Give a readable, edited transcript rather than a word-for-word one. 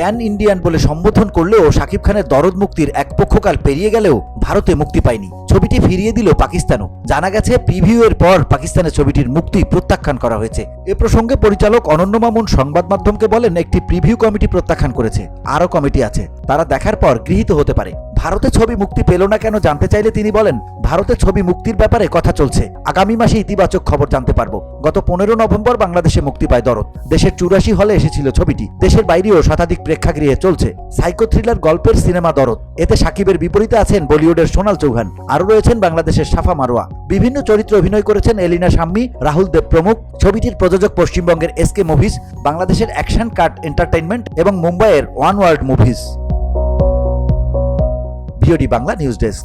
Pan Indian বলে সম্বোধন করলেও শাকিব খানের দরদ মুক্তির এক পক্ষকাল পেরিয়ে গেলেও ভারতে মুক্তি পায়নি। ছবিটি ফিরিয়ে দিল পাকিস্তানও। জানা গেছে প্রিভিউ এর পর পাকিস্তানে ছবিটির মুক্তি প্রত্যাখ্যান করা হয়েছে। এ প্রসঙ্গে পরিচালক অনন্য মামুন সংবাদ মাধ্যমকে বলেন, একটি প্রিভিউ কমিটি প্রত্যাখ্যান করেছে, আরও কমিটি আছে, তারা দেখার পর গৃহীত হতে পারে। ভারতে ছবি মুক্তি পেল না কেন জানতে চাইলে তিনি বলেন, ভারতে ছবি মুক্তির ব্যাপারে কথা চলছে, আগামী মাসে ইতিবাচক খবর জানতে পারবো। গত 15 নভেম্বর বাংলাদেশে মুক্তি পায় দরদ। দেশের 84 হলে এসেছিল ছবিটি। দেশের বাইরেও শতাধিক প্রেক্ষাগৃহে চলছে। সাইকো থ্রিলার গল্পের সিনেমা দরদ। এতে শাকিবের বিপরীতে আছেন বলিউডের সোনাল চৌহান, আরও রয়েছেন বাংলাদেশের সাফা মারোয়া। বিভিন্ন চরিত্রে অভিনয় করেছেন এলিনা শাম্মী, রাহুল দেব প্রমুখ। ছবিটির প্রযোজক পশ্চিমবঙ্গের এসকে মুভিজ, বাংলাদেশের অ্যাকশন কাট এন্টারটেইনমেন্ট এবং মুম্বাইয়ের one world movies. VOD Bangla news desk.